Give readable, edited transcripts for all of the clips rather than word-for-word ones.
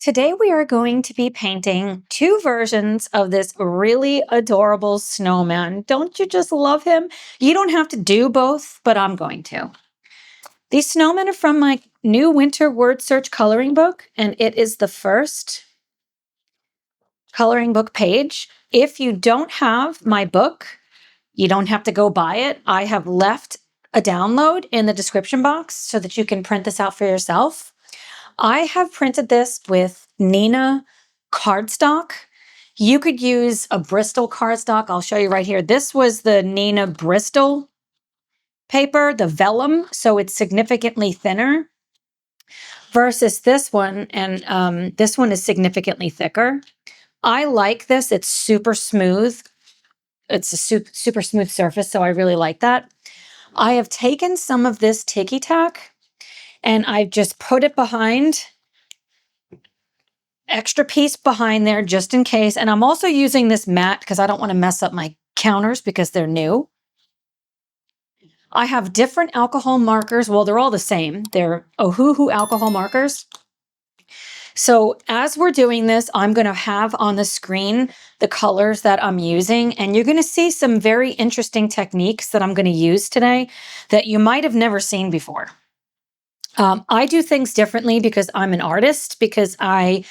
Today we are going to be painting two versions of this really adorable snowman. Don't you just love him? You don't have to do both, but I'm going to. These snowmen are from my new winter word search coloring book, and it is the first coloring book page. If you don't have my book, you don't have to go buy it. I have left a download in the description box so that you can print this out for yourself. I have printed this with Nina cardstock. You could use a Bristol cardstock. I'll show you right here. This was the Nina Bristol paper, the vellum, so it's significantly thinner versus this one, and this one is significantly thicker. I like this. It's super smooth. It's a super smooth surface, so I really like that. I have taken some of this Tiki Tack and I've just put it behind, extra piece behind there just in case. And I'm also using this mat because I don't want to mess up my counters because they're new. I have different alcohol markers. Well, they're all the same. They're Ohuhu alcohol markers. So as we're doing this, I'm going to have on the screen the colors that I'm using, and you're going to see some very interesting techniques that I'm going to use today that you might have never seen before. I do things differently because I'm an artist, because I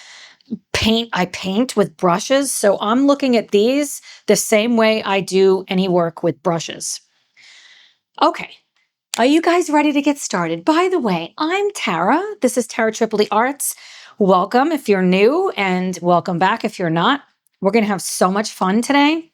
paint with brushes. So I'm looking at these the same way I do any work with brushes. Okay. Are you guys ready to get started? By the way, I'm Tara. This is Tara Tripoli Arts. Welcome if you're new, and welcome back if you're not. We're going to have so much fun today.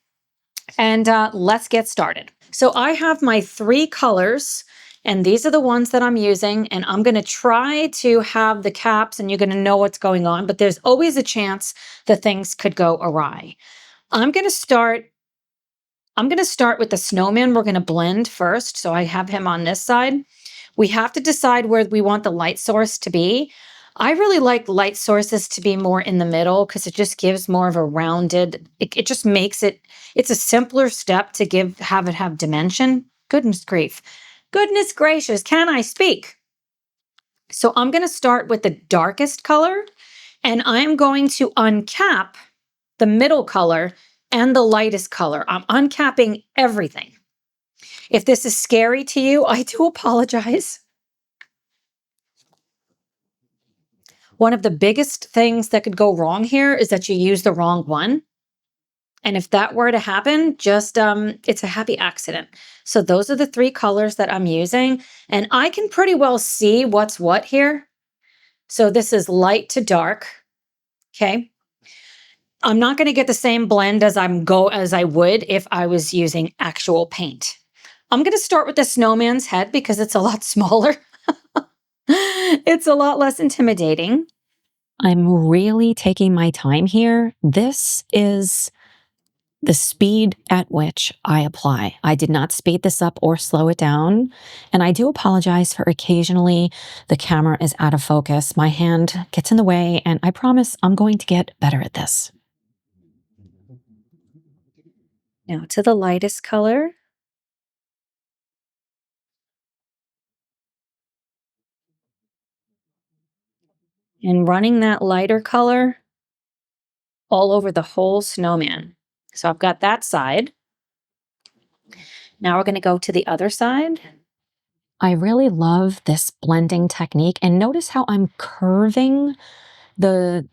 And let's get started. So I have my three colors, and these are the ones that I'm using, and I'm going to try to have the caps and you're going to know what's going on, but there's always a chance that things could go awry. I'm going to start with the snowman. We're going to blend first. So I have him on this side. We have to decide where we want the light source to be. I really like light sources to be more in the middle because it just gives more of a rounded, it just makes it, it's a simpler step to have it have dimension. Goodness grief. Goodness gracious, can I speak? So I'm going to start with the darkest color, and I'm going to uncap the middle color and the lightest color. I'm uncapping everything. If this is scary to you, I do apologize. One of the biggest things that could go wrong here is that you use the wrong one. And if that were to happen, just it's a happy accident. So those are the three colors that I'm using, and I can pretty well see what's what here. So this is light to dark. Okay. I'm not going to get the same blend as I would if I was using actual paint. I'm going to start with the snowman's head because it's a lot smaller. It's a lot less intimidating. I'm really taking my time here. This is the speed at which I apply. I did not speed this up or slow it down. And I do apologize for occasionally the camera is out of focus. My hand gets in the way, and I promise I'm going to get better at this. Now to the lightest color. And running that lighter color all over the whole snowman. So I've got that side. Now we're going to go to the other side. I really love this blending technique, and notice how I'm curving the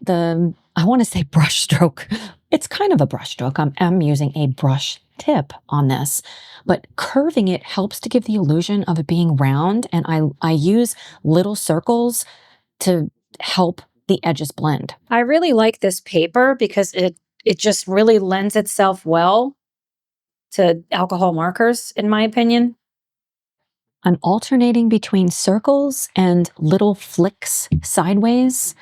I want to say brush stroke. It's kind of a brush stroke. I'm using a brush tip on this, but curving it helps to give the illusion of it being round, and I use little circles to help the edges blend. I really like this paper because it just really lends itself well to alcohol markers, in my opinion. I'm alternating between circles and little flicks sideways.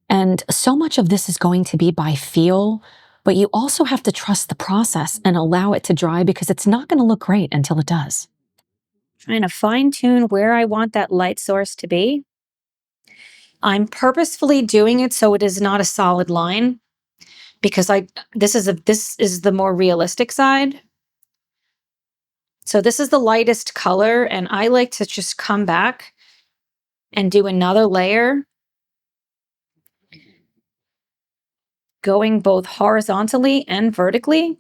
And so much of this is going to be by feel, but you also have to trust the process and allow it to dry because it's not going to look great until it does. Trying to fine tune where I want that light source to be. I'm purposefully doing it so it is not a solid line because this is the more realistic side. So this is the lightest color, and I like to just come back and do another layer going both horizontally and vertically.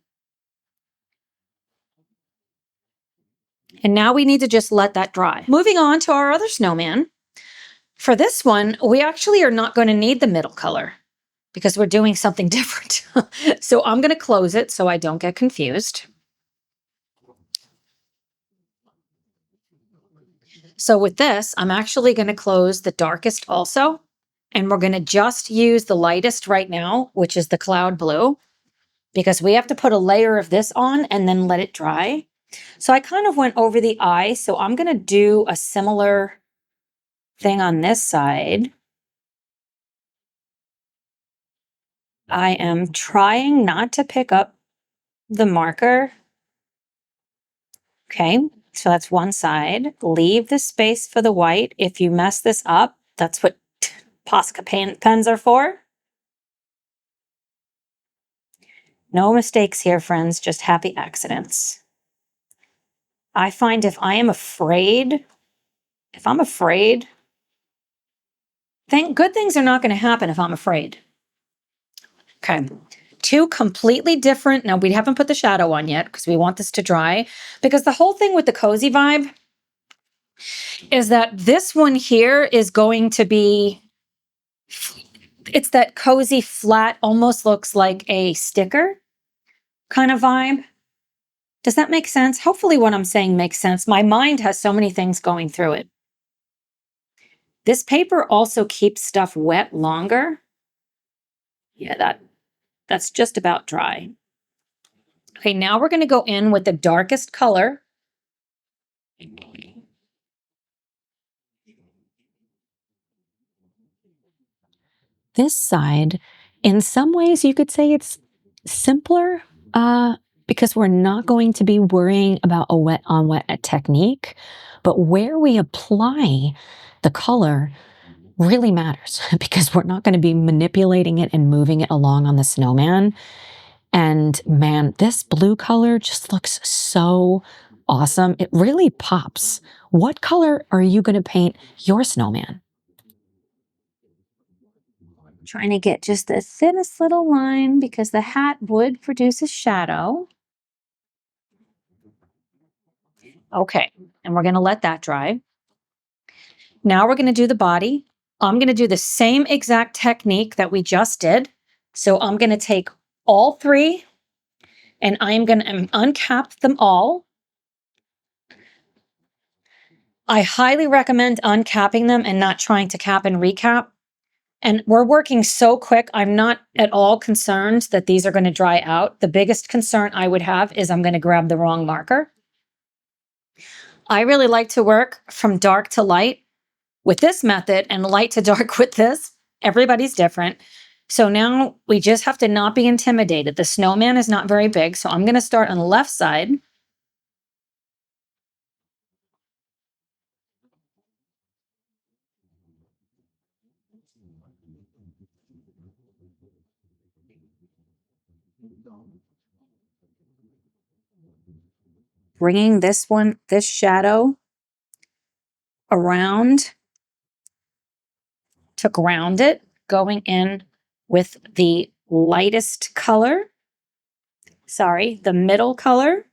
And now we need to just let that dry. Moving on to our other snowman. For this one, we actually are not going to need the middle color because we're doing something different. So I'm going to close it so I don't get confused. So with this, I'm actually going to close the darkest also, and we're going to just use the lightest right now, which is the cloud blue, because we have to put a layer of this on and then let it dry. So I kind of went over the eye, so I'm going to do a similar thing on this side. I am trying not to pick up the marker. Okay, so that's one side. Leave the space for the white. If you mess this up, that's what Posca pens are for. No mistakes here, friends, just happy accidents. I find if I'm afraid, good things are not going to happen if I'm afraid. Okay. Two completely different. Now, we haven't put the shadow on yet because we want this to dry. Because the whole thing with the cozy vibe is that this one here is going to be, it's that cozy flat, almost looks like a sticker kind of vibe. Does that make sense? Hopefully what I'm saying makes sense. My mind has so many things going through it. This paper also keeps stuff wet longer. Yeah, that's just about dry. Okay, now we're going to go in with the darkest color. This side, in some ways, you could say it's simpler because we're not going to be worrying about a wet on wet technique. But where we apply the color really matters because we're not going to be manipulating it and moving it along on the snowman. And man, this blue color just looks so awesome. It really pops. What color are you going to paint your snowman? Trying to get just the thinnest little line because the hat would produce a shadow. Okay, and we're going to let that dry. Now we're going to do the body. I'm going to do the same exact technique that we just did. So I'm going to take all three and I'm going to uncap them all. I highly recommend uncapping them and not trying to cap and recap. And we're working so quick, I'm not at all concerned that these are going to dry out. The biggest concern I would have is I'm going to grab the wrong marker. I really like to work from dark to light with this method and light to dark with this. Everybody's different. So now we just have to not be intimidated. The snowman is not very big, so I'm going to start on the left side. Bringing this shadow around to ground it, going in with the lightest color. Sorry, the middle color.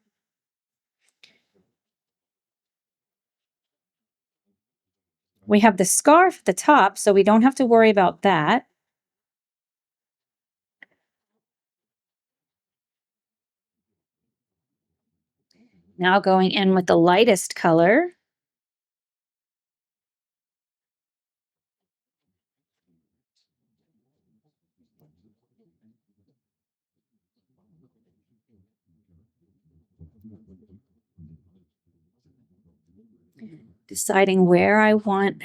We have the scarf at the top, so we don't have to worry about that. Now going in with the lightest color. Deciding where I want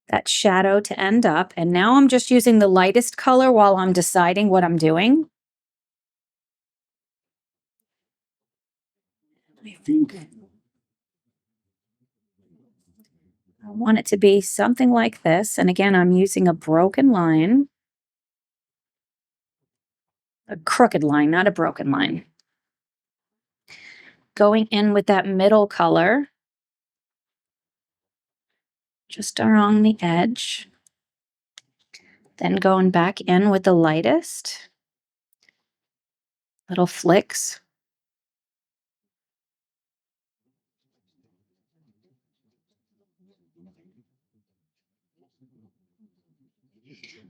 that shadow to end up. And now I'm just using the lightest color while I'm deciding what I'm doing. I think I want it to be something like this. And again, I'm using a broken line. A crooked line, not a broken line. Going in with that middle color. Just around the edge. Then going back in with the lightest. Little flicks.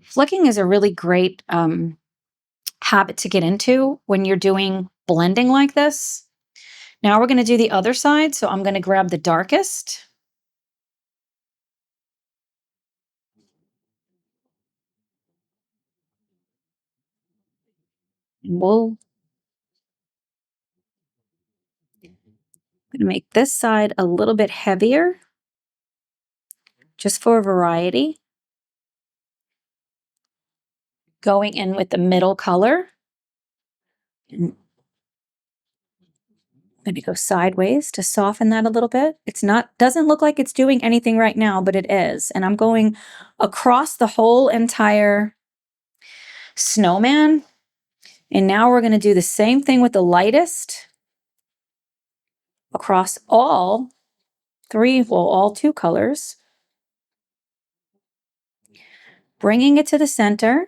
Flicking is a really great habit to get into when you're doing blending like this. Now we're going to do the other side. So I'm going to grab the darkest. And we'll going to make this side a little bit heavier, just for variety. Going in with the middle color. And I'm going to go sideways to soften that a little bit. Doesn't look like it's doing anything right now, but it is. And I'm going across the whole entire snowman. And now we're going to do the same thing with the lightest across all two colors. Bringing it to the center.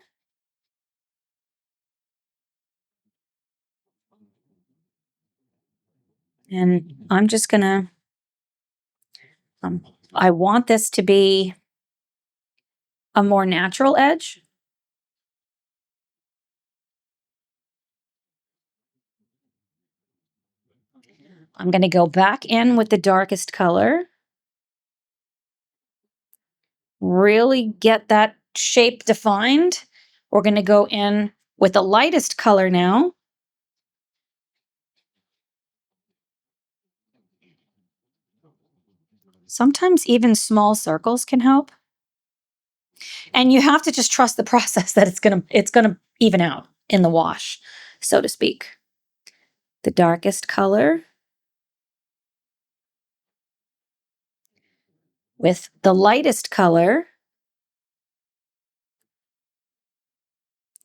And I'm just going to, I want this to be a more natural edge. I'm going to go back in with the darkest color. Really get that shape defined. We're going to go in with the lightest color now. Sometimes even small circles can help. And you have to just trust the process that it's going to even out in the wash, so to speak. The darkest color with the lightest color.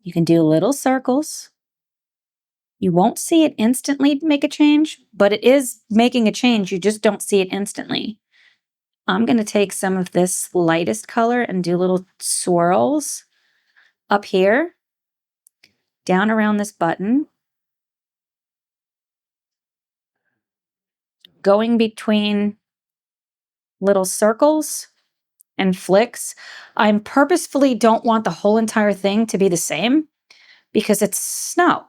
You can do little circles. You won't see it instantly make a change, but it is making a change. You just don't see it instantly. I'm going to take some of this lightest color and do little swirls up here, down around this button, going between little circles and flicks. I purposefully don't want the whole entire thing to be the same because it's snow.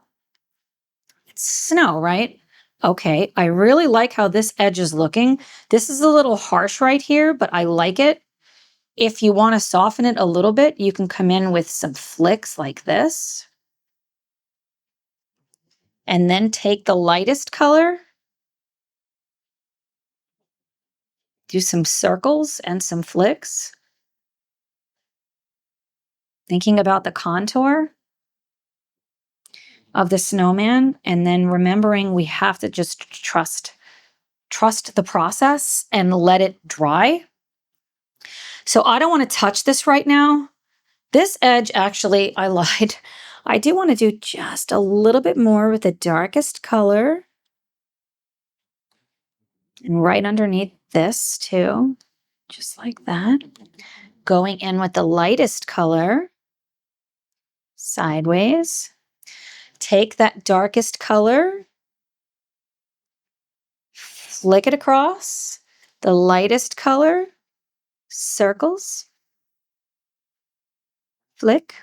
It's snow, right? Okay, I really like how this edge is looking. This is a little harsh right here, but I like it. If you want to soften it a little bit, you can come in with some flicks like this. And then take the lightest color, do some circles and some flicks. Thinking about the contour of the snowman, and then remembering we have to just trust the process and let it dry. So I don't want to touch this right now. This edge, actually, I lied. I do want to do just a little bit more with the darkest color. And right underneath this too, just like that. Going in with the lightest color, sideways. Take that darkest color, flick it across, the lightest color, circles, flick.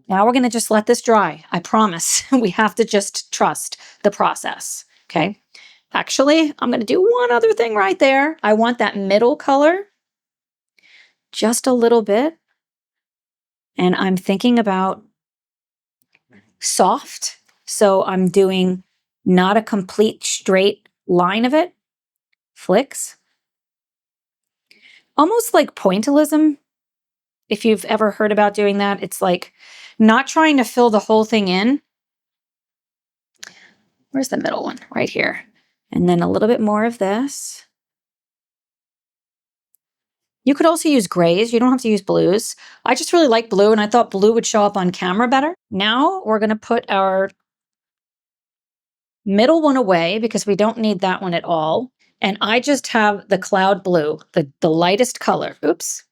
Now we're going to just let this dry. I promise. We have to just trust the process. Okay. Actually, I'm going to do one other thing right there. I want that middle color just a little bit. And I'm thinking about soft. So I'm doing not a complete straight line of it. Flicks. Almost like pointillism. If you've ever heard about doing that, it's like not trying to fill the whole thing in. Where's the middle one? Right here. And then a little bit more of this. You could also use grays. You don't have to use blues. I just really like blue, and I thought blue would show up on camera better. Now we're going to put our middle one away because we don't need that one at all. And I just have the cloud blue, the lightest color. Oops.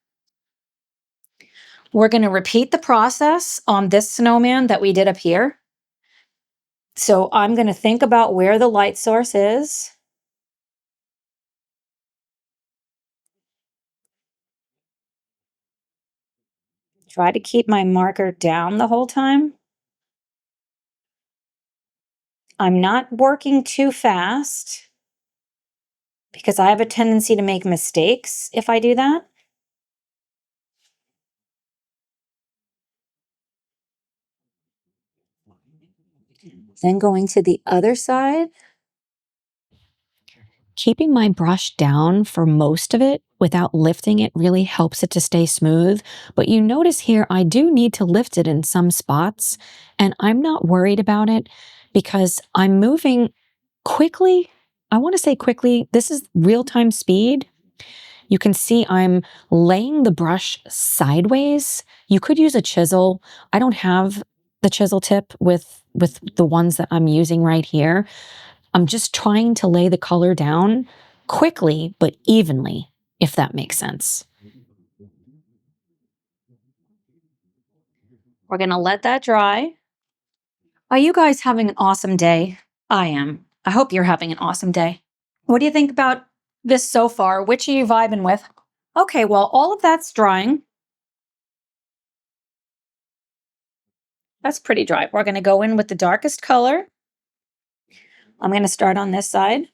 We're going to repeat the process on this snowman that we did up here. So I'm going to think about where the light source is. Try to keep my marker down the whole time. I'm not working too fast because I have a tendency to make mistakes if I do that. Then going to the other side. Keeping my brush down for most of it without lifting it really helps it to stay smooth. But you notice here, I do need to lift it in some spots, and I'm not worried about it because I'm moving quickly. I want to say quickly. This is real-time speed. You can see I'm laying the brush sideways. You could use a chisel. I don't have the chisel tip with the ones that I'm using right here. I'm just trying to lay the color down quickly but evenly, if that makes sense. We're going to let that dry. Are you guys having an awesome day? I am. I hope you're having an awesome day. What do you think about this so far? Which are you vibing with? Okay, well, all of that's drying. That's pretty dry. We're going to go in with the darkest color. I'm going to start on this side.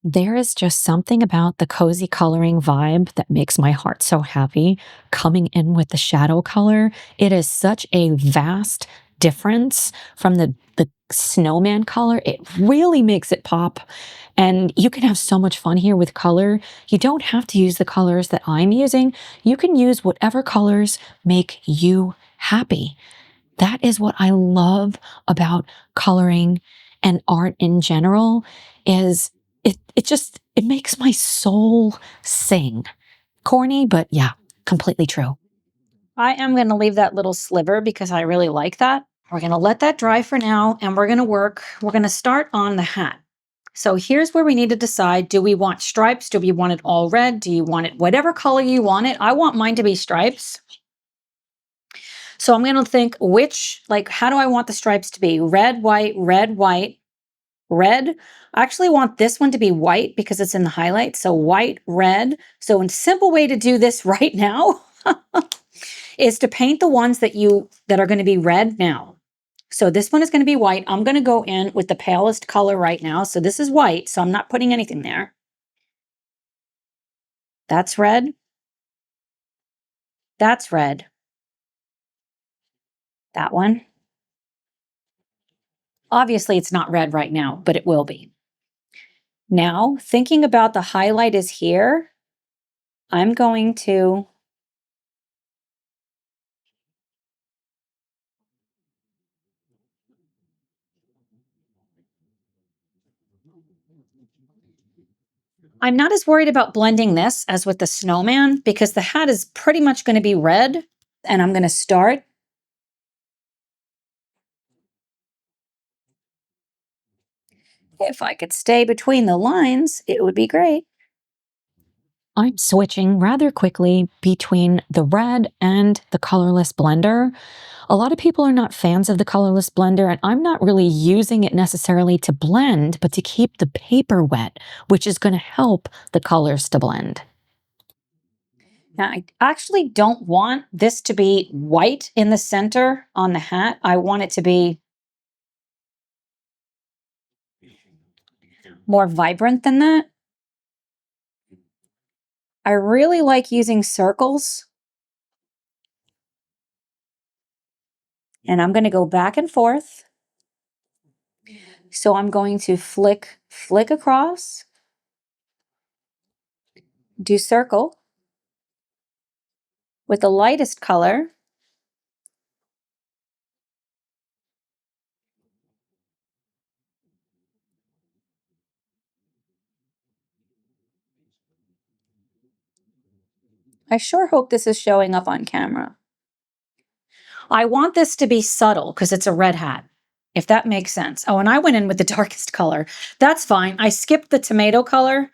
There is just something about the cozy coloring vibe that makes my heart so happy. Coming in with the shadow color, it is such a vast difference from the snowman color. It really makes it pop. And you can have so much fun here with color. You don't have to use the colors that I'm using. You can use whatever colors make you happy. That is what I love about coloring and art in general is it makes my soul sing. Corny, but yeah, completely true. I am going to leave that little sliver because I really like that. We're going to let that dry for now and we're going to work. We're going to start on the hat. So here's where we need to decide, do we want stripes? Do we want it all red? Do you want it whatever color you want it? I want mine to be stripes. So I'm going to think how do I want the stripes to be? Red, white, red, white, red. I actually want this one to be white because it's in the highlight. So white, red. So a simple way to do this right now is to paint the ones that are going to be red now. So this one is going to be white. I'm going to go in with the palest color right now. So this is white. So I'm not putting anything there. That's red. That's red. That one. Obviously, it's not red right now, but it will be. Now, thinking about the highlight is here, I'm going to I'm not as worried about blending this as with the snowman because the hat is pretty much going to be red. And I'm going to start. If I could stay between the lines, it would be great. I'm switching rather quickly between the red and the colorless blender. A lot of people are not fans of the colorless blender, and I'm not really using it necessarily to blend, but to keep the paper wet, which is going to help the colors to blend. Now, I actually don't want this to be white in the center on the hat. I want it to be more vibrant than that. I really like using circles. And I'm going to go back and forth. So I'm going to flick across, do circle with the lightest color. I sure hope this is showing up on camera. I want this to be subtle because it's a red hat. if that makes sense. Oh, and I went in with the darkest color. That's fine. I skipped the tomato color,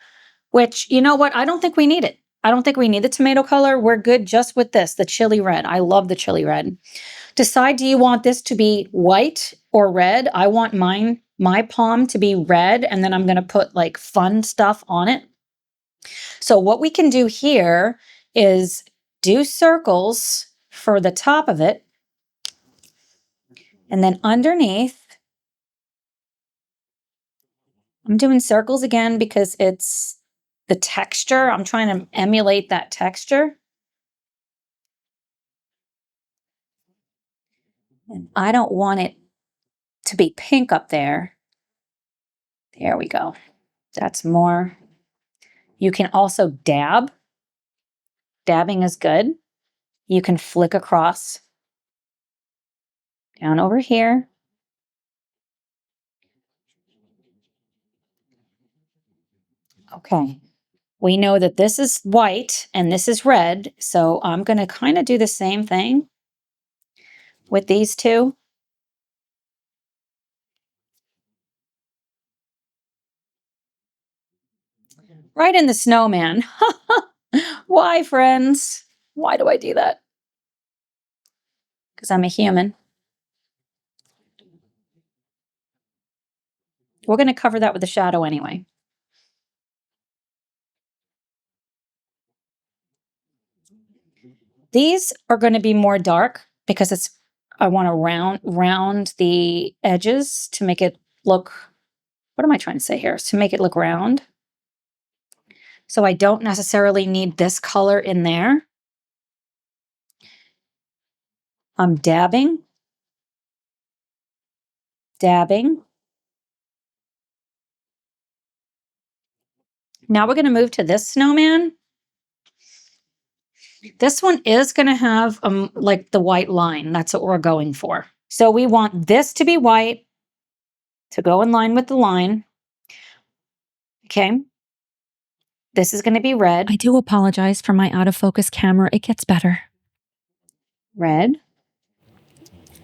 which, you know what? I don't think we need it. I don't think we need the tomato color. We're good just with this, the chili red. I love the chili red. Decide, do you want this to be white or red? I want my palm to be red, and then I'm going to put like fun stuff on it. So what we can do here is do circles for the top of it. And then underneath, I'm doing circles again because it's the texture. I'm trying to emulate that texture. And I don't want it to be pink up there. There we go. That's more. You can also dab. Dabbing is good. You can flick across down over here. Okay. We know that this is white and this is red, so I'm going to kind of do the same thing with these two. Right in the snowman. Why, friends? Why do I do that? Because I'm a human. We're going to cover that with a shadow anyway. These are going to be more dark because I want to round the edges to make it look, what am I trying to say here? To make it look round. So I don't necessarily need this color in there. I'm dabbing. Now we're going to move to this snowman. This one is going to have like the white line. That's what we're going for. So we want this to be white to go in line with the line. Okay. This is going to be red. I do apologize for my out of focus camera. It gets better. Red.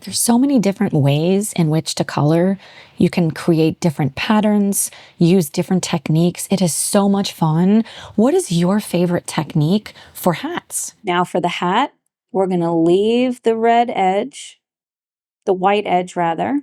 There's so many different ways in which to color. You can create different patterns, use different techniques. It is so much fun. What is your favorite technique for hats? Now for the hat, we're going to leave the red edge, the white edge rather.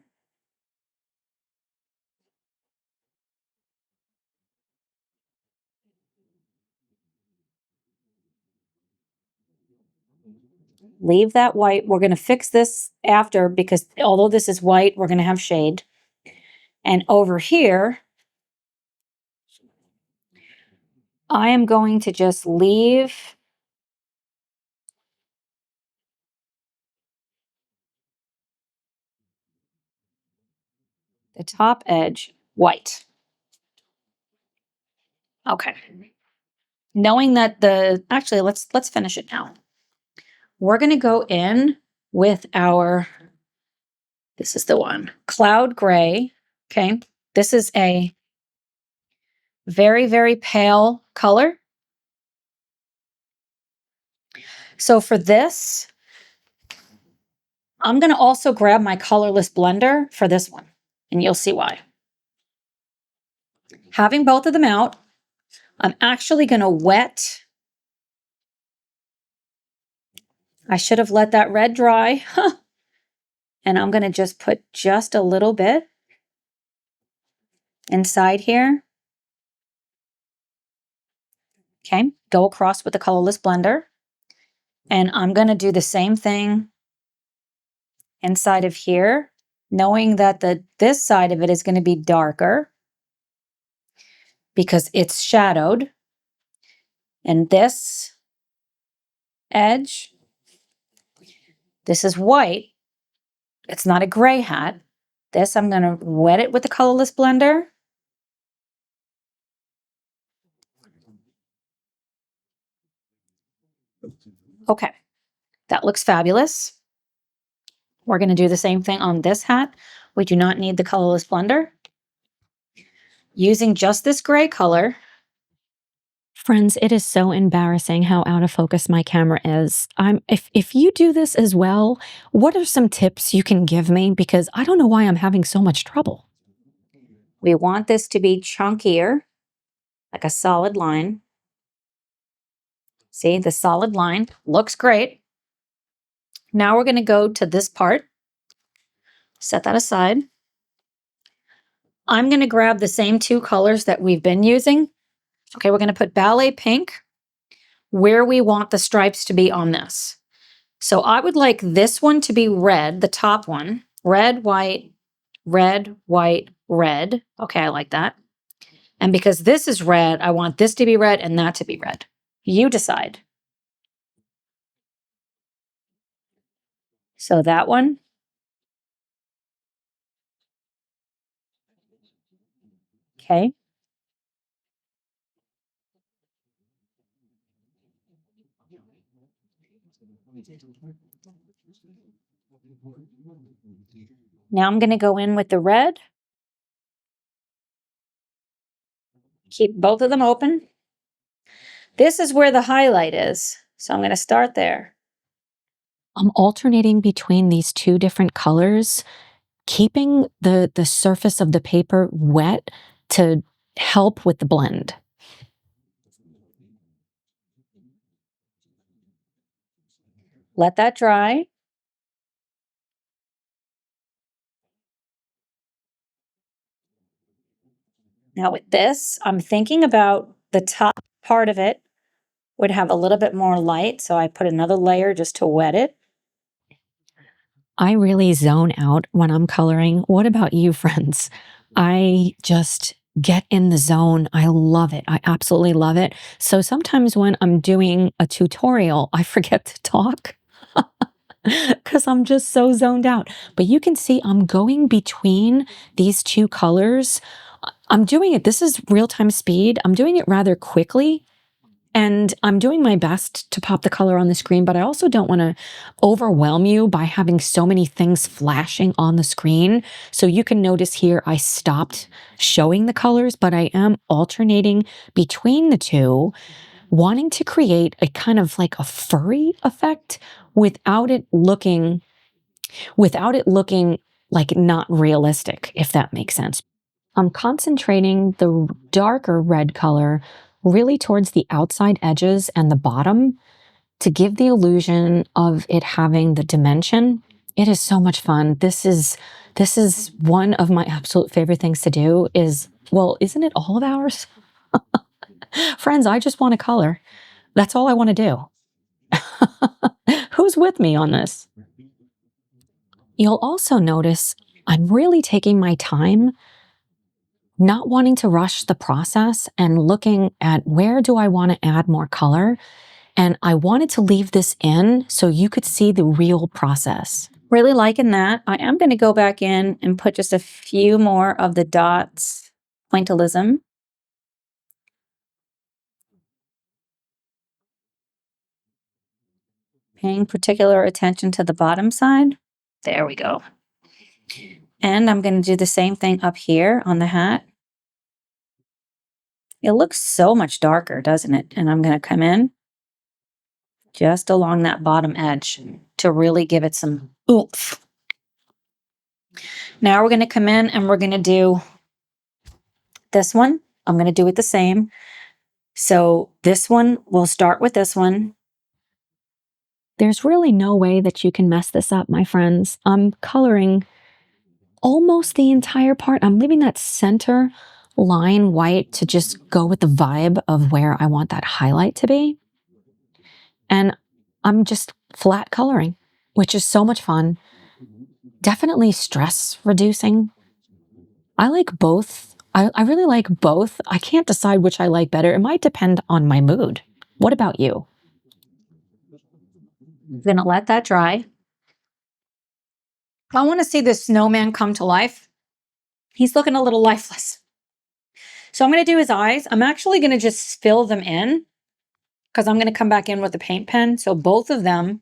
Leave that white. We're going to fix this after because although this is white, we're going to have shade. And over here, I am going to just leave the top edge white. Okay. Knowing that actually, let's finish it now. We're going to go in with this is the one, cloud gray. Okay. This is a very, very pale color. So for this, I'm going to also grab my colorless blender for this one, and you'll see why. Having both of them out, I'm actually going to wet. I should have let that red dry. And I'm going to just put just a little bit inside here. Okay, go across with the colorless blender. And I'm going to do the same thing inside of here, knowing that this side of it is going to be darker because it's shadowed. And this edge, this is white. It's not a gray hat. This, I'm going to wet it with the colorless blender. Okay, that looks fabulous. We're going to do the same thing on this hat. We do not need the colorless blender. Using just this gray color, Friends, it is so embarrassing how out of focus my camera is. If you do this as well, what are some tips you can give me? Because I don't know why I'm having so much trouble. We want this to be chunkier, like a solid line. See, the solid line looks great. Now we're going to go to this part. Set that aside. I'm going to grab the same two colors that we've been using. Okay, we're going to put ballet pink where we want the stripes to be on this. So I would like this one to be red, the top one. Red, white, red, white, red. Okay, I like that. And because this is red, I want this to be red and that to be red. You decide. So that one. Okay. Now I'm going to go in with the red. Keep both of them open. This is where the highlight is. So I'm going to start there. I'm alternating between these two different colors, keeping the surface of the paper wet to help with the blend. Let that dry. Now with this, I'm thinking about the top part of it would have a little bit more light. So I put another layer just to wet it. I really zone out when I'm coloring. What about you, friends? I just get in the zone. I love it. I absolutely love it. So sometimes when I'm doing a tutorial, I forget to talk because I'm just so zoned out. But you can see I'm going between these two colors. I'm doing it. This is real-time speed. I'm doing it rather quickly. And I'm doing my best to pop the color on the screen, but I also don't want to overwhelm you by having so many things flashing on the screen. So you can notice here, I stopped showing the colors, but I am alternating between the two, wanting to create a kind of like a furry effect without it looking like not realistic, if that makes sense. I'm concentrating the darker red color really towards the outside edges and the bottom to give the illusion of it having the dimension. It is so much fun. This is one of my absolute favorite things to do is, well, isn't it all of ours? Friends, I just want to color. That's all I want to do. Who's with me on this? You'll also notice I'm really taking my time, not wanting to rush the process and looking at where do I want to add more color. And I wanted to leave this in so you could see the real process. Really liking that. I am going to go back in and put just a few more of the dots, pointillism. Paying particular attention to the bottom side. There we go. And I'm going to do the same thing up here on the hat. It looks so much darker, doesn't it? And I'm going to come in just along that bottom edge to really give it some oomph. Now we're going to come in and we're going to do this one. I'm going to do it the same. So this one, we'll start with this one. There's really no way that you can mess this up, my friends. I'm coloring almost the entire part. I'm leaving that center line white to just go with the vibe of where I want that highlight to be. And I'm just flat coloring, which is so much fun. Definitely stress reducing. I like both. I really like both. I can't decide which I like better. It might depend on my mood. What about you? I'm going to let that dry. I want to see this snowman come to life. He's looking a little lifeless. So I'm going to do his eyes. I'm actually going to just fill them in because I'm going to come back in with a paint pen. So both of them.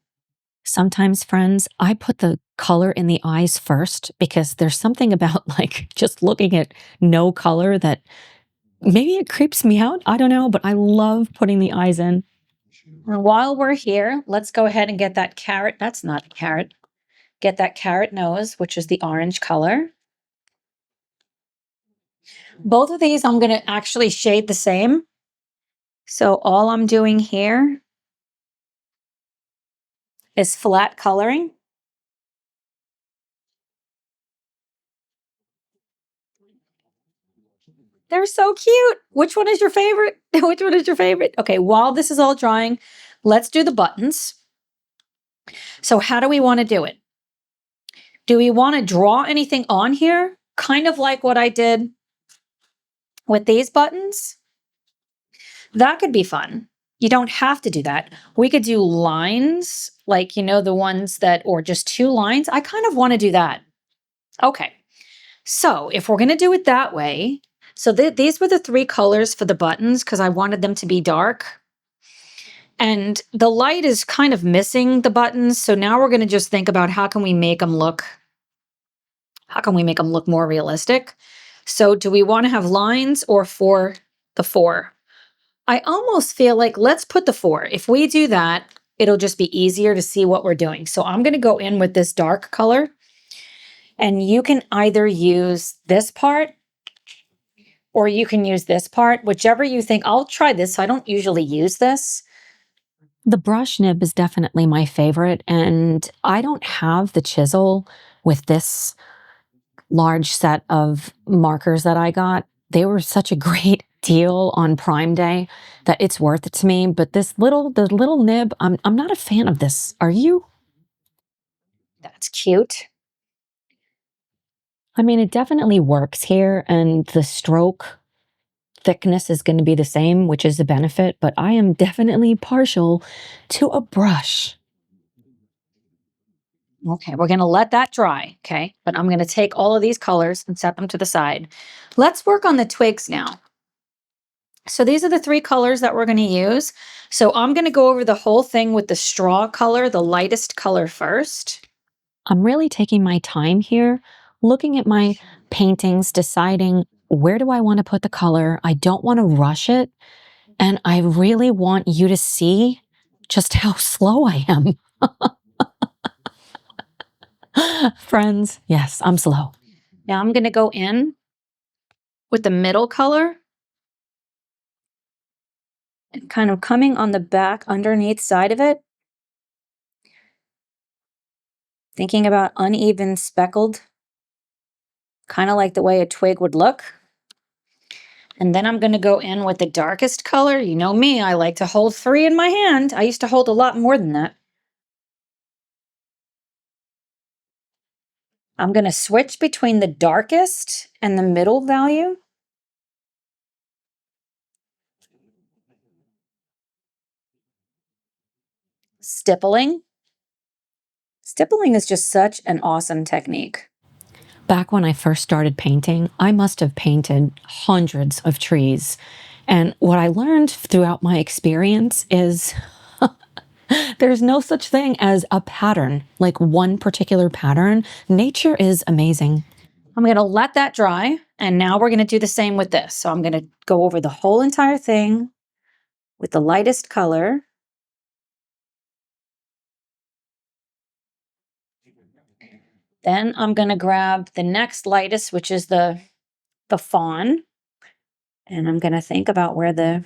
Sometimes, friends, I put the color in the eyes first because there's something about like just looking at no color that maybe it creeps me out. I don't know, but I love putting the eyes in. And while we're here, let's go ahead and get that carrot. That's not a carrot. Get that carrot nose, which is the orange color. Both of these I'm going to actually shade the same. So all I'm doing here is flat coloring. They're so cute. Which one is your favorite? Which one is your favorite? Okay, while this is all drying, let's do the buttons. So how do we want to do it? Do we want to draw anything on here? Kind of like what I did with these buttons? That could be fun. You don't have to do that. We could do lines, like, the ones that, or just 2 lines. I kind of want to do that. Okay. So if we're going to do it that way, so these were the 3 colors for the buttons because I wanted them to be dark. And the light is kind of missing the buttons. So now we're going to just think about how can we make them look more realistic? So do we want to have lines or for the 4? I almost feel like let's put the 4. If we do that, it'll just be easier to see what we're doing. So I'm going to go in with this dark color, and you can either use this part or you can use this part, whichever you think. I'll try this. I don't usually use this. The brush nib is definitely my favorite, and I don't have the chisel with this large set of markers that I got. They were such a great deal on Prime Day that it's worth it to me. But the little nib, I'm not a fan of this. Are you? That's cute. I mean, it definitely works here, and the stroke thickness is going to be the same, which is a benefit, but I am definitely partial to a brush. Okay, we're going to let that dry, okay? But I'm going to take all of these colors and set them to the side. Let's work on the twigs now. So these are the 3 colors that we're going to use. So I'm going to go over the whole thing with the straw color, the lightest color first. I'm really taking my time here, looking at my paintings, deciding where do I want to put the color. I don't want to rush it. And I really want you to see just how slow I am. Friends, yes, I'm slow. Now I'm going to go in with the middle color and kind of coming on the back underneath side of it. Thinking about uneven speckled, kind of like the way a twig would look. And then I'm going to go in with the darkest color. You know me, I like to hold 3 in my hand. I used to hold a lot more than that. I'm going to switch between the darkest and the middle value. Stippling. Stippling is just such an awesome technique. Back when I first started painting, I must have painted hundreds of trees. And what I learned throughout my experience is there's no such thing as a pattern, like one particular pattern. Nature is amazing. I'm going to let that dry. And now we're going to do the same with this. So I'm going to go over the whole entire thing with the lightest color. Then I'm going to grab the next lightest, which is the fawn. And I'm going to think about where the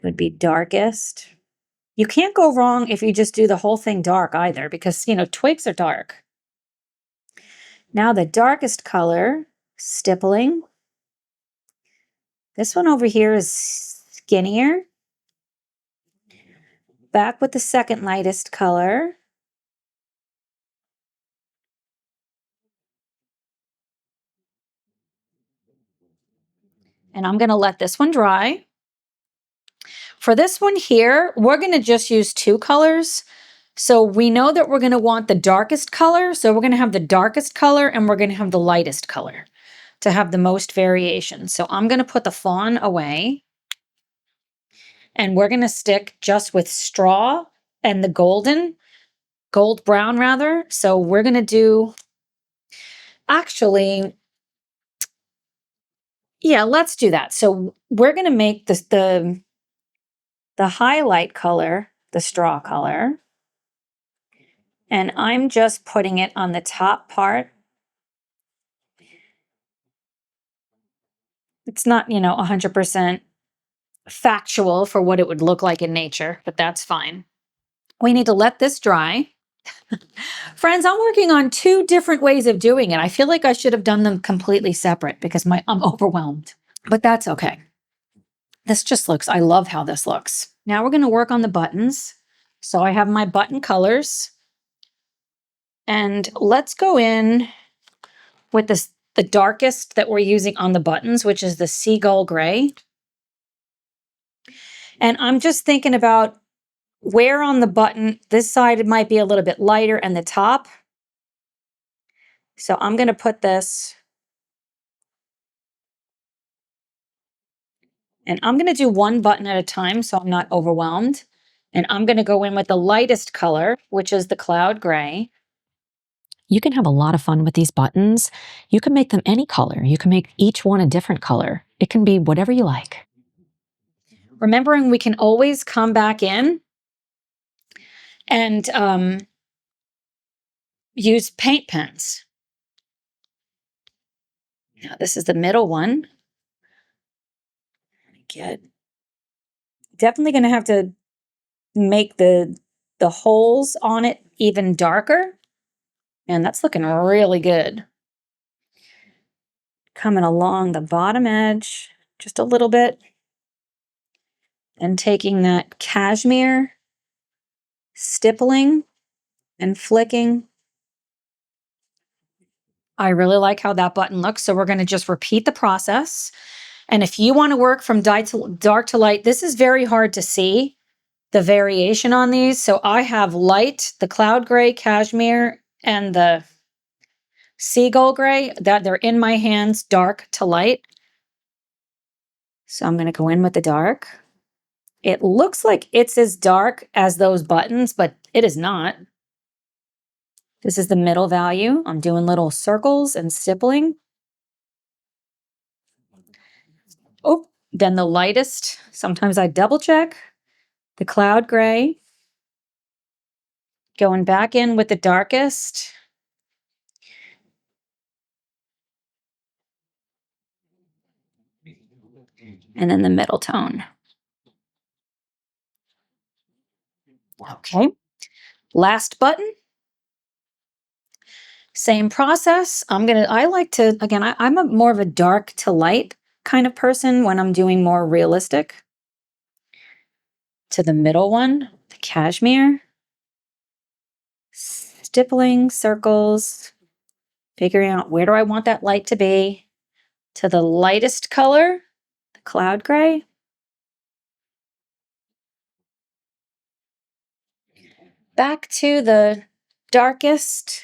would be darkest. You can't go wrong if you just do the whole thing dark either, because, twigs are dark. Now the darkest color, stippling. This one over here is skinnier. Back with the second lightest color. And I'm going to let this one dry. For this one here, we're going to just use 2 colors. So we know that we're going to want the darkest color. So we're going to have the darkest color and we're going to have the lightest color to have the most variation. So I'm going to put the fawn away. And we're going to stick just with straw and the gold brown rather. So we're going to do, actually, Yeah, let's do that. So we're going to make this the highlight color, the straw color. And I'm just putting it on the top part. It's not, 100% factual for what it would look like in nature, but that's fine. We need to let this dry. Friends, I'm working on two different ways of doing it. I feel like I should have done them completely separate because I'm overwhelmed, but that's okay. This just looks, I love how this looks. Now we're going to work on the buttons. So I have my button colors. And let's go in with the darkest that we're using on the buttons, which is the seagull gray. And I'm just thinking about where on the button, this side it might be a little bit lighter and the top. So I'm going to put this, and I'm going to do one button at a time so I'm not overwhelmed. And I'm going to go in with the lightest color, which is the cloud gray. You can have a lot of fun with these buttons. You can make them any color. You can make each one a different color. It can be whatever you like. Remembering we can always come back in and use paint pens. Now this is the middle one. Definitely going to have to make the holes on it even darker. And that's looking really good. Coming along the bottom edge just a little bit. And taking that cashmere, stippling and flicking. I really like how that button looks. So we're going to just repeat the process. And if you want to work from dark to light, this is very hard to see the variation on these. So I have light, the cloud gray, cashmere, and the seagull gray, that they're in my hands, dark to light. So I'm going to go in with the dark. It looks like it's as dark as those buttons, but it is not. This is the middle value. I'm doing little circles and stippling. Oh, then the lightest. Sometimes I double check. The cloud gray. Going back in with the darkest. And then the middle tone. Okay. Last button. Same process. I like to, again, I'm more of a dark to light kind of person when I'm doing more realistic. To the middle one, the cashmere. Stippling circles, figuring out where do I want that light to be. To the lightest color, the cloud gray. Back to the darkest.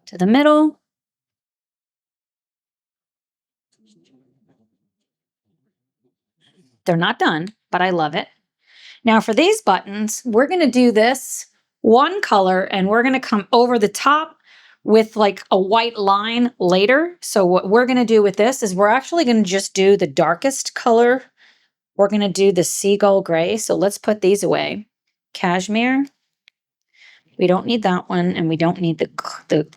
To the middle. They're not done, but I love it. Now for these buttons, we're going to do this one color and we're going to come over the top with like a white line later. So what we're going to do with this is we're actually going to just do the darkest color. We're going to do the seagull gray. So let's put these away. Cashmere. We don't need that one, and we don't need the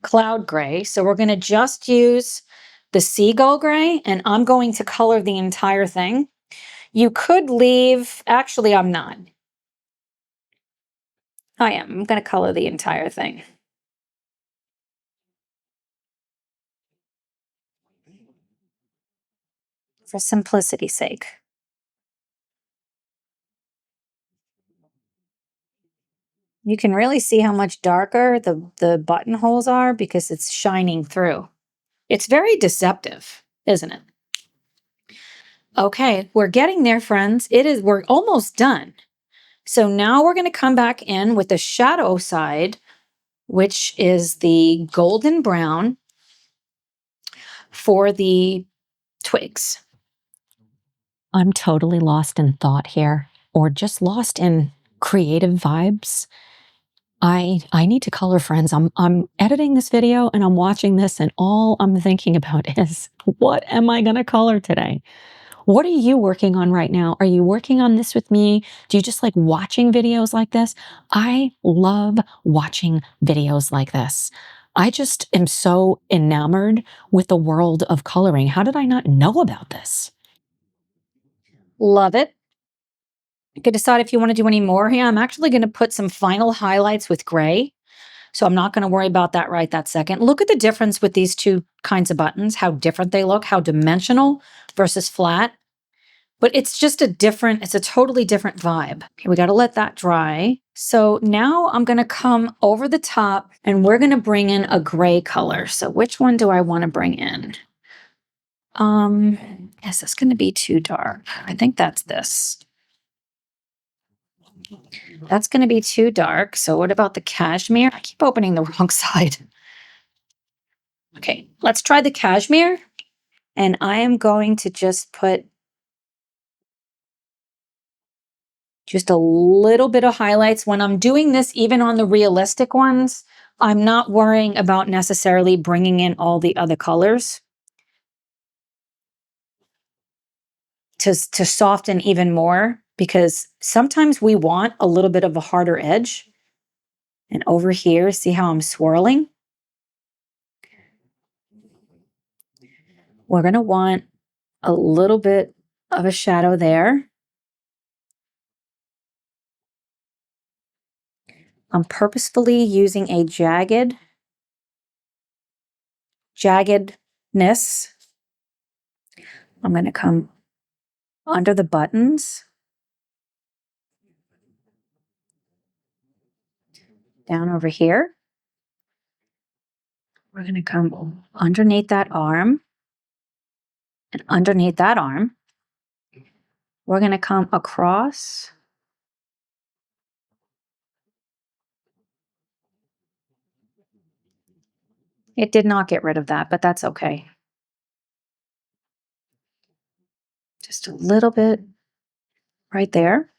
cloud gray. So we're going to just use the seagull gray, and I'm going to color the entire thing. You could leave, actually, I'm not. I am. I'm going to color the entire thing. For simplicity's sake. You can really see how much darker the buttonholes are because it's shining through. It's very deceptive, isn't it? Okay, we're getting there, friends. We're almost done. So now we're going to come back in with the shadow side, which is the golden brown for the twigs. I'm totally lost in thought here, or just lost in creative vibes. I need to color, friends. I'm editing this video and I'm watching this and all I'm thinking about is what am I going to color today? What are you working on right now? Are you working on this with me? Do you just like watching videos like this? I love watching videos like this. I just am so enamored with the world of coloring. How did I not know about this? Love it. You can decide if you want to do any more here. I'm actually going to put some final highlights with gray. So I'm not going to worry about that right that second. Look at the difference with these two kinds of buttons, how different they look, how dimensional versus flat. But it's just it's a totally different vibe. Okay, we got to let that dry. So now I'm going to come over the top and we're going to bring in a gray color. So which one do I want to bring in? Is this going to be too dark? I think that's this. That's going to be too dark. So what about the cashmere? I keep opening the wrong side. Okay, let's try the cashmere. And I am going to just put just a little bit of highlights. When I'm doing this, even on the realistic ones, I'm not worrying about necessarily bringing in all the other colors to soften even more, because sometimes we want a little bit of a harder edge. And over here, see how I'm swirling? We're going to want a little bit of a shadow there. I'm purposefully using a jaggedness. I'm going to come under the buttons, down over here. We're going to come underneath that arm and underneath that arm. We're going to come across. It did not get rid of that, but that's okay. Just a little bit right there.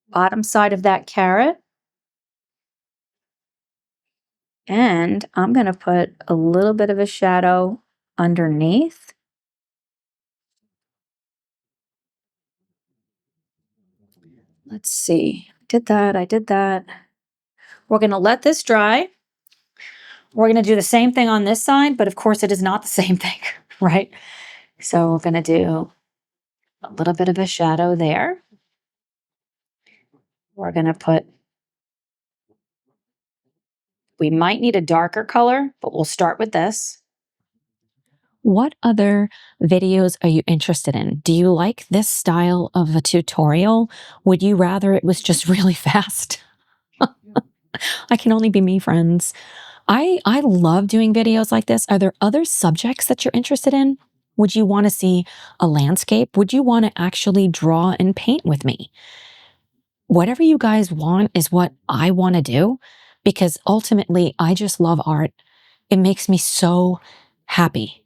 Bottom side of that carrot. And I'm going to put a little bit of a shadow underneath. Let's see. I did that. We're going to let this dry. We're going to do the same thing on this side, but of course it is not the same thing, right? So we're going to do a little bit of a shadow there. We're going to we might need a darker color, but we'll start with this. What other videos are you interested in? Do you like this style of a tutorial? Would you rather it was just really fast? I can only be me, friends. I love doing videos like this. Are there other subjects that you're interested in? Would you want to see a landscape? Would you want to actually draw and paint with me? Whatever you guys want is what I want to do, because ultimately I just love art. It makes me so happy.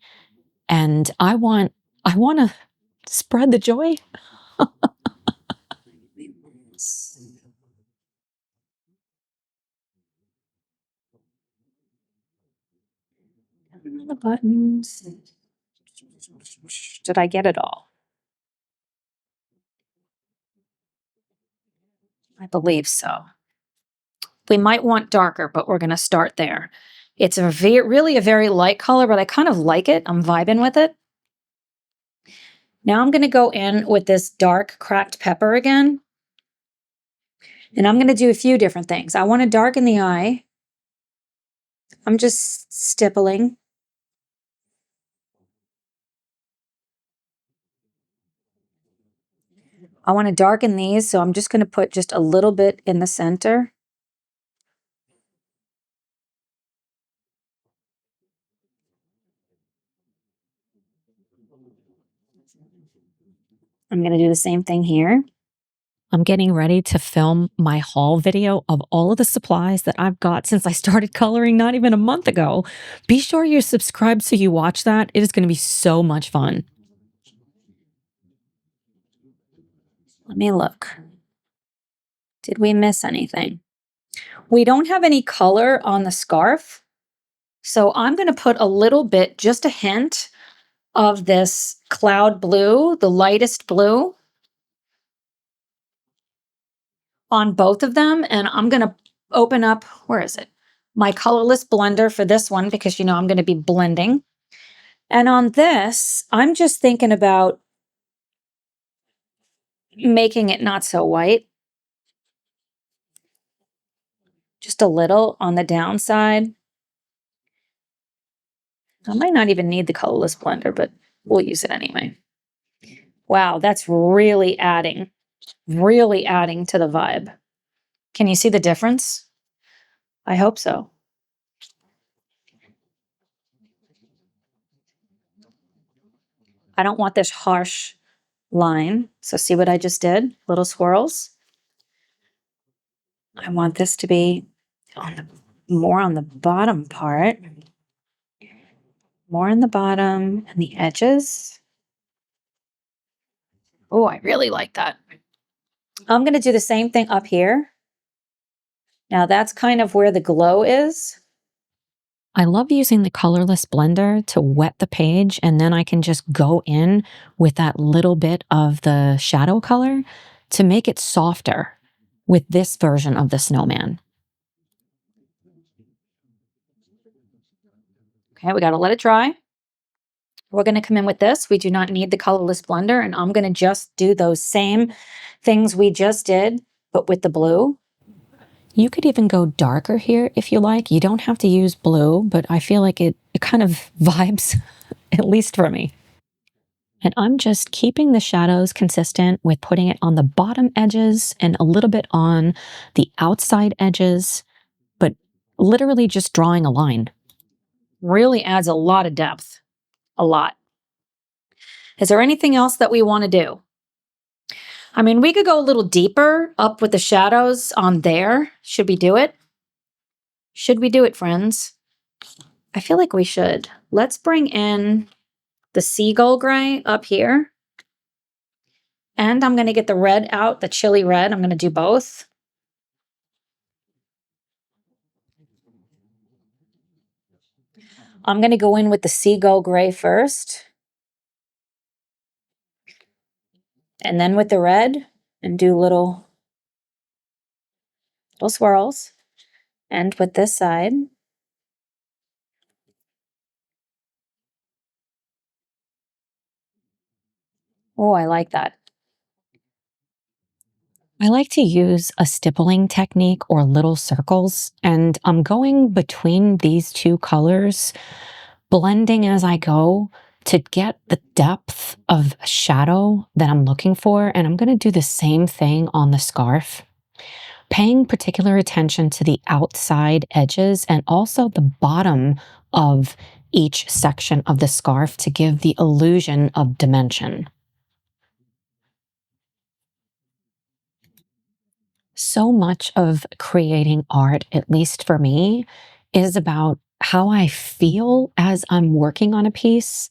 And I want to spread the joy. The buttons. Did I get it all? I believe so. We might want darker, but we're going to start there. It's really a very light color, but I kind of like it. I'm vibing with it. Now I'm going to go in with this dark cracked pepper again. And I'm going to do a few different things. I want to darken the eye. I'm just stippling. I want to darken these, so I'm just going to put just a little bit in the center. I'm going to do the same thing here. I'm getting ready to film my haul video of all of the supplies that I've got since I started coloring not even a month ago. Be sure you're subscribed so you watch that. It is going to be so much fun. Let me look. Did we miss anything? We don't have any color on the scarf. So I'm going to put a little bit, just a hint of this cloud blue, the lightest blue, on both of them. And I'm going to open up, where is it? My colorless blender for this one, because you know I'm going to be blending. And on this, I'm just thinking about making it not so white. Just a little on the downside. I might not even need the colorless blender, but we'll use it anyway. Wow, that's really adding to the vibe. Can you see the difference? I hope so. I don't want this harsh line. So see what I just did? Little swirls. I want this to be more on the bottom part. More on the bottom and the edges. Oh, I really like that. I'm going to do the same thing up here. Now that's kind of where the glow is. I love using the colorless blender to wet the page, and then I can just go in with that little bit of the shadow color to make it softer with this version of the snowman. Okay, we got to let it dry. We're going to come in with this. We do not need the colorless blender, and I'm going to just do those same things we just did, but with the blue. You could even go darker here if you like. You don't have to use blue, but I feel like it kind of vibes, at least for me. And I'm just keeping the shadows consistent with putting it on the bottom edges and a little bit on the outside edges, but literally just drawing a line. Really adds a lot of depth. A lot. Is there anything else that we want to do? I mean, we could go a little deeper up with the shadows on there. Should we do it? Should we do it, friends? I feel like we should. Let's bring in the seagull gray up here. And I'm going to get the red out, the chili red. I'm going to do both. I'm going to go in with the seagull gray first. And then with the red and do little swirls. And with this side. Oh, I like that. I like to use a stippling technique or little circles, and I'm going between these two colors, blending as I go to get the depth of shadow that I'm looking for. And I'm going to do the same thing on the scarf, paying particular attention to the outside edges and also the bottom of each section of the scarf to give the illusion of dimension. So much of creating art, at least for me, is about how I feel as I'm working on a piece,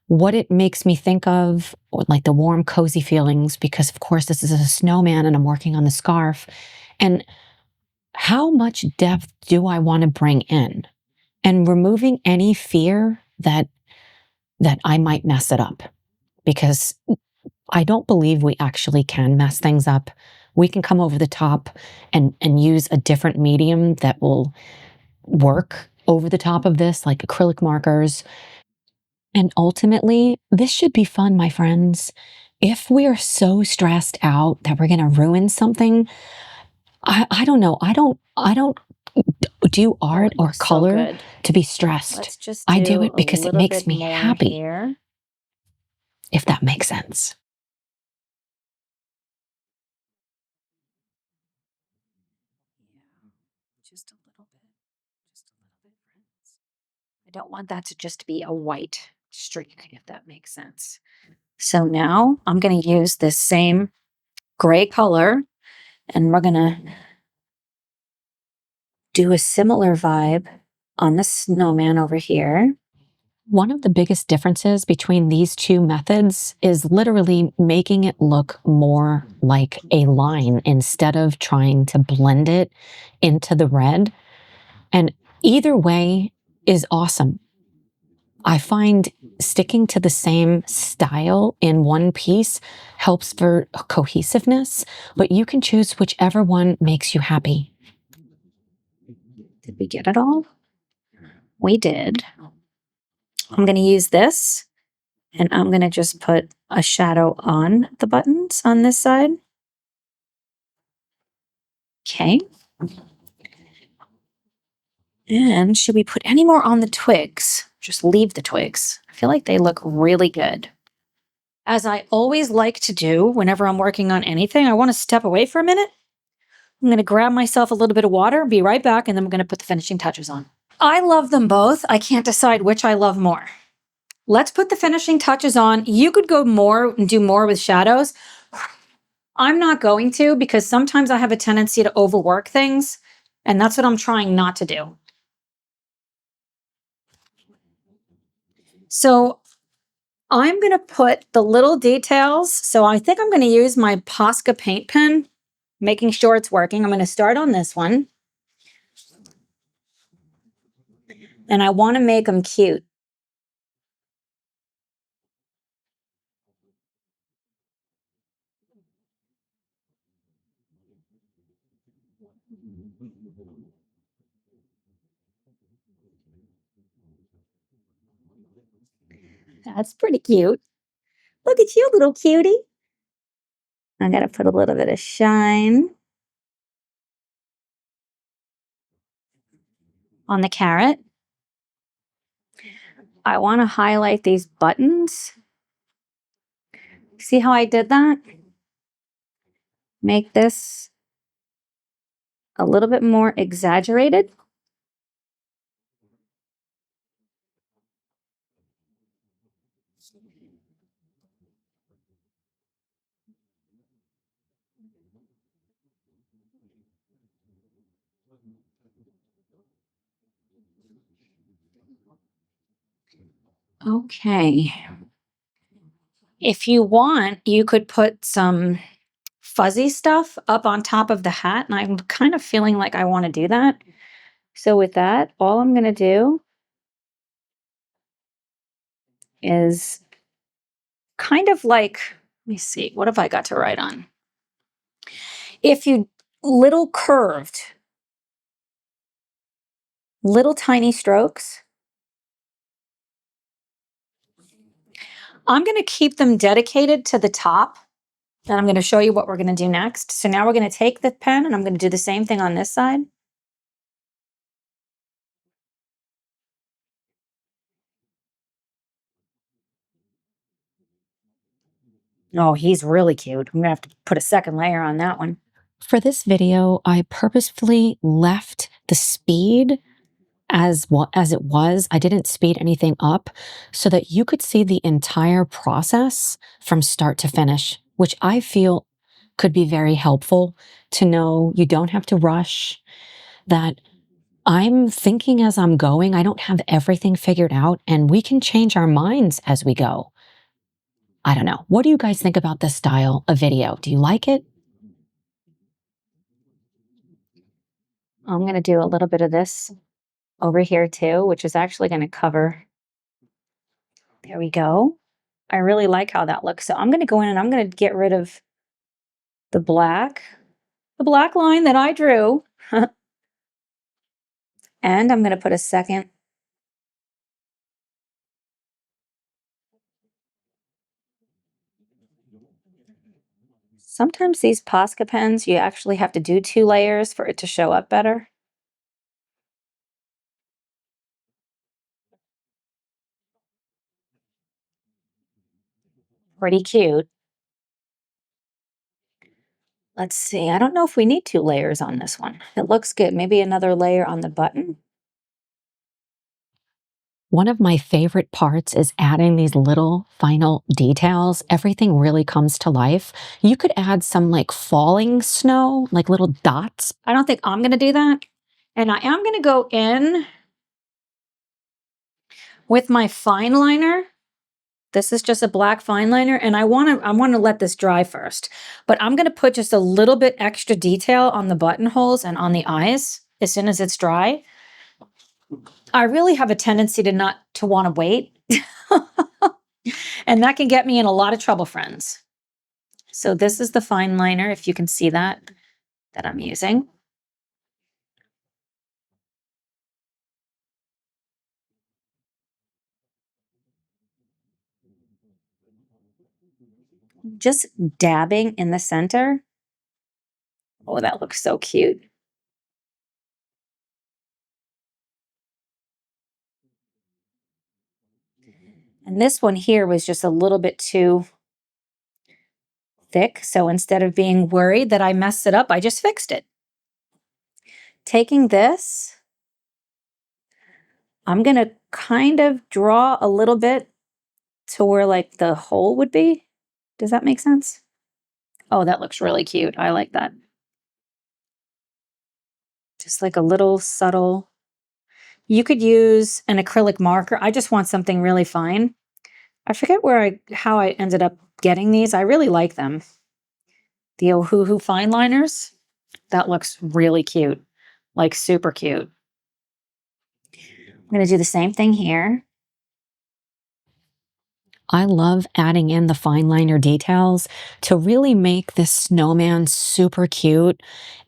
what it makes me think of, or like the warm, cozy feelings, because of course this is a snowman and I'm working on the scarf, and how much depth do I want to bring in, and removing any fear that I might mess it up, because I don't believe we actually can mess things up. We can come over the top and use a different medium that will work over the top of this, like acrylic markers. And ultimately, this should be fun, my friends. If we are so stressed out that we're going to ruin something, I don't know. I don't do art or color to be stressed. I do it because it makes me happy. Here. If that makes sense. Just a little bit. Just a little bit, friends. I don't want that to just be a white streak, if that makes sense. So now I'm going to use this same gray color, and we're going to do a similar vibe on the snowman over here. One of the biggest differences between these two methods is literally making it look more like a line instead of trying to blend it into the red. And either way is awesome. I find sticking to the same style in one piece helps for cohesiveness, but you can choose whichever one makes you happy. Did we get it all? We did. I'm going to use this and I'm going to just put a shadow on the buttons on this side. Okay. And should we put any more on the twigs? Just leave the twigs. I feel like they look really good. As I always like to do whenever I'm working on anything, I want to step away for a minute. I'm going to grab myself a little bit of water, be right back, and then I'm going to put the finishing touches on. I love them both. I can't decide which I love more. Let's put the finishing touches on. You could go more and do more with shadows. I'm not going to because sometimes I have a tendency to overwork things, and that's what I'm trying not to do. So I'm going to put the little details. So I think I'm going to use my Posca paint pen, making sure it's working. I'm going to start on this one. And I want to make them cute. That's pretty cute. Look at you, little cutie. I got to put a little bit of shine on the carrot. I want to highlight these buttons. See how I did that? Make this a little bit more exaggerated. Okay. If you want, you could put some fuzzy stuff up on top of the hat, and I'm kind of feeling like I want to do that. So with that, all I'm going to do is kind of like, let me see, what have I got to write on? If you little curved, little tiny strokes, I'm going to keep them dedicated to the top. And I'm going to show you what we're going to do next. So now we're going to take the pen and I'm going to do the same thing on this side. Oh, he's really cute. I'm going to have to put a second layer on that one. For this video, I purposefully left the speed as it was. I didn't speed anything up so that you could see the entire process from start to finish, which I feel could be very helpful to know you don't have to rush, that I'm thinking as I'm going. I don't have everything figured out, and we can change our minds as we go. I don't know. What do you guys think about this style of video? Do you like it? I'm going to do a little bit of this over here too, which is actually going to cover. There we go. I really like how that looks. So I'm going to go in and I'm going to get rid of the black line that I drew. And I'm going to put a second. Sometimes these Posca pens, you actually have to do 2 layers for it to show up better. Pretty cute. Let's see. I don't know if we need 2 layers on this one. It looks good. Maybe another layer on the button. One of my favorite parts is adding these little final details. Everything really comes to life. You could add some like falling snow, like little dots. I don't think I'm going to do that. And I am going to go in with my fine liner. This is just a black fine liner, and I want to let this dry first. But I'm going to put just a little bit extra detail on the buttonholes and on the eyes as soon as it's dry. I really have a tendency to want to wait. And that can get me in a lot of trouble, friends. So this is the fine liner, if you can see that I'm using. Just dabbing in the center. Oh, that looks so cute. And this one here was just a little bit too thick. So instead of being worried that I messed it up, I just fixed it. Taking this, I'm going to kind of draw a little bit to where like the hole would be. Does that make sense? Oh, that looks really cute. I like that. Just like a little subtle. You could use an acrylic marker. I just want something really fine. I forget how I ended up getting these. I really like them. The Ohuhu fine liners. That looks really cute. Like super cute. I'm going to do the same thing here. I love adding in the fine liner details to really make this snowman super cute.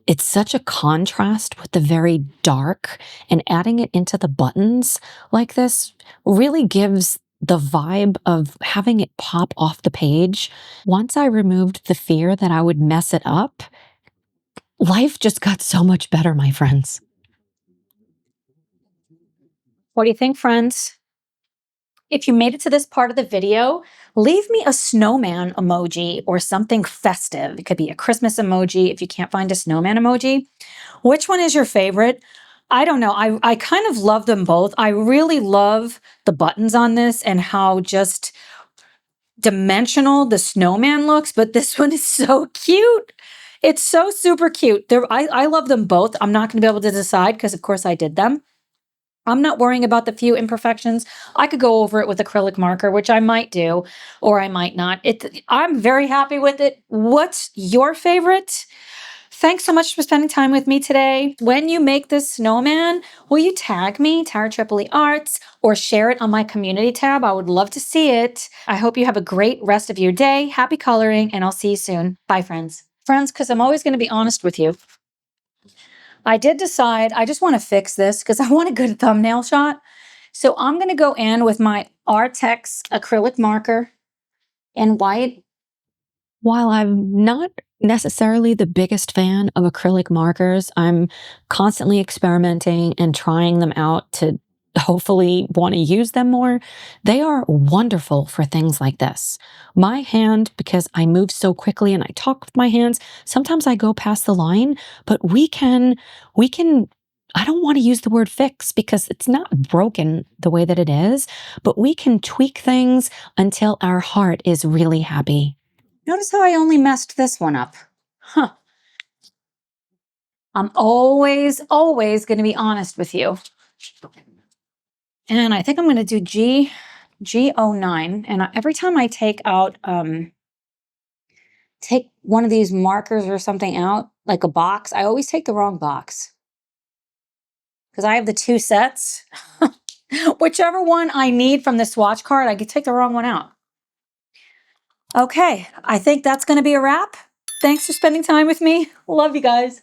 It's such a contrast with the very dark, and adding it into the buttons like this really gives the vibe of having it pop off the page. Once I removed the fear that I would mess it up, life just got so much better, my friends. What do you think, friends? If you made it to this part of the video, leave me a snowman emoji or something festive. It could be a Christmas emoji if you can't find a snowman emoji. Which one is your favorite? I don't know. I kind of love them both. I really love the buttons on this and how just dimensional the snowman looks, but this one is so cute. It's so super cute. I love them both. I'm not going to be able to decide because, of course, I did them. I'm not worrying about the few imperfections. I could go over it with acrylic marker, which I might do, or I might not. I'm very happy with it. What's your favorite? Thanks so much for spending time with me today. When you make this snowman, will you tag me, Tara Tripoli Arts, or share it on my community tab? I would love to see it. I hope you have a great rest of your day. Happy coloring, and I'll see you soon. Bye, friends. Friends, because I'm always going to be honest with you. I did decide I just want to fix this because I want a good thumbnail shot. So I'm going to go in with my Artex acrylic marker in white. While I'm not necessarily the biggest fan of acrylic markers, I'm constantly experimenting and trying them out to hopefully want to use them more. They are wonderful for things like this. My hand, because I move so quickly and I talk with my hands, sometimes I go past the line, but we can, I don't want to use the word fix because it's not broken the way that it is, but we can tweak things until our heart is really happy. Notice how I only messed this one up. Huh. I'm always going to be honest with you. And I think I'm going to do G09. And every time I take out, take one of these markers or something out, like a box, I always take the wrong box. Because I have the two sets. Whichever one I need from the swatch card, I could take the wrong one out. Okay, I think that's going to be a wrap. Thanks for spending time with me. Love you guys.